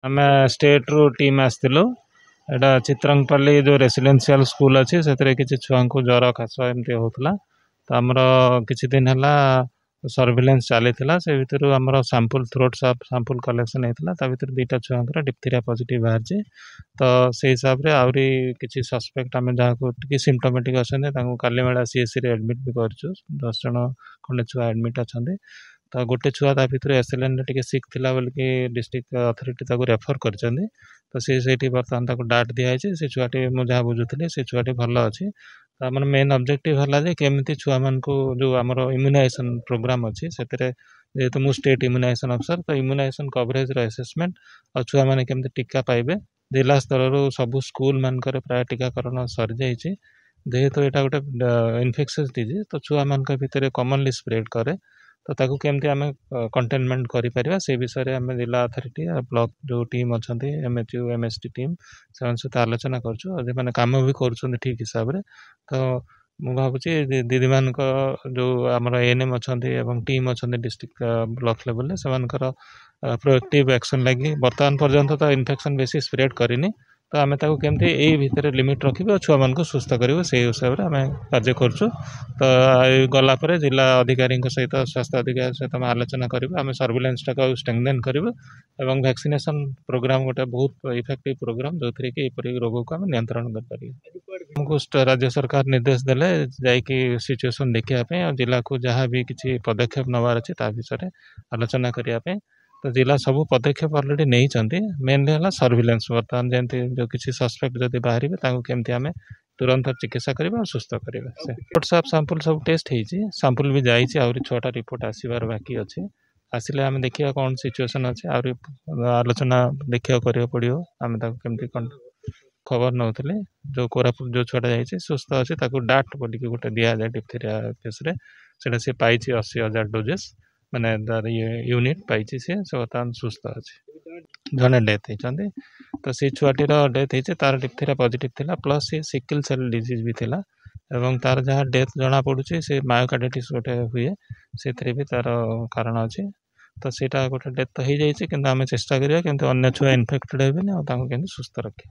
आम स्टेट रू टीम आसलु एटा चित्रंगपल्ली जो रेसिडेंशियल स्कूल अच्छी से किसी छुआ को ज्वर खास एमती होता तो आमर किछि दिन है सर्विलेंस चली से भितर आमर सैंपल थ्रोट सैंपल कलेक्शन होता भर दुईटा छुआ डिप्थीरिया पॉजिटिव बाहरी तो से हिसाब से आहरी किसी सस्पेक्ट आम जहाँ टी सिम्पटोमेटिक अच्छा काली मेला सीएससी रे एडमिट भी कर 10 जन खंडे छुआ एडमिट अच्छा तो गोटे छुआ भर एसएलएन टे सिक थिला बोलिकी डिस्ट्रिक्ट अथॉरिटी रेफर कर तो सी बर्तमान डाट दिखाई से छुआटी मुझे जहाँ बुझुली से छुआटी भल अच्छी तो आम मेन ऑब्जेक्टिव है केमती छुआ मान जो आमर इम्यूनाइजेशन प्रोग्राम अच्छी से जेहेतु मु स्टेट इम्यूनाइजेशन अफसर तो इम्यूनाइजेशन कवरेज एसेसमेंट और छुआ मैंने केमती टीका पाइबे जिला स्तर रू सबू स्कूल मानकर प्राय टीकाकरण सरी जाइए जेहेतु यहाँ गोटे इनफेक्शस डिजीज तो छुआ मान भितर कॉमनली स्प्रेड करे तो ताकू केमती आम कंटेनमेंट करें से विषय आम जिला अथॉरिटी ब्लॉक जो टीम अच्छा एमएचयू एमएसटी टीम से सहित आलोचना कर कम भी कर ठीक हिसाब से तो मु भावुँ दीदी मान जो आम एएनएम अच्छा टीम अच्छा डिस्ट्रिक्ट ब्लॉक लेवल से प्रोएक्टिव एक्शन लगी बर्तमान पर्यंत तो इनफेक्शन बेसी स्प्रेड करनी तो आम केमती यही भितर लिमिट रखी और छुआ मान सुस्थ कर से हिसाब से आम कार्य करुँ तो गलापर जिला अधिकारी सहित स्वास्थ्य अधिकारी सहित आम आलोचना करूँ आम सर्विलांस टाक स्ट्रेंथेन करूँ और वैक्सीनेशन प्रोग्राम गोटे बहुत इफेक्टिव प्रोग्राम जो थी कि रोग को आम नियंत्रण कर हमको राज्य सरकार निर्देश देले जाकि सिचुएसन देखापी और जिला को जहाँ भी किसी पदक्षेप नवार अच्छे विषय आलोचना करने तो जिला सब पदक्षेप अलरेडी नहीं मेनली है सर्विलांस बर्तमान जमी जो किसी सस्पेक्ट जब बाहर केमती आम तुरंत चिकित्सा करवा और सुस्थ करवा रिपोर्ट सैंपल सब टेस्ट होती सैंपल भी जाइए आहरी 6टा रिपोर्ट आसबार बाकी अच्छे आसिले आम देखिए कौन सिचुएसन अच्छे आहरी आलोचना देखा करा पड़ो आम केमती खबर नौले जो कोरापुट जो छुआटा जाइए सुस्थ अच्छे डाट बोलिकी गोटे दि जाए डिप्थीरिया केस से पाई 80,000 डोजेस माने तार ये यूनिट पाई सी बर्तमान सुस्थ अच्छे जड़े डेथ होती तो से छुआटीर डेथ होती तार डिप्थीरिया पॉजिटिव थिला प्लस सी सिकल सेल डिजीज भी थिला एवं तार जहाँ डेथ जना पड़ुची से मायोकार्डाइटिस गोटे हुए से भी तार कारण अच्छे तो सीटा गोटे डेथ तो हो जाए कि आम चेष्टा करा कि अन्य छुआ इनफेक्टेड हेबे और सुस्थ रखें।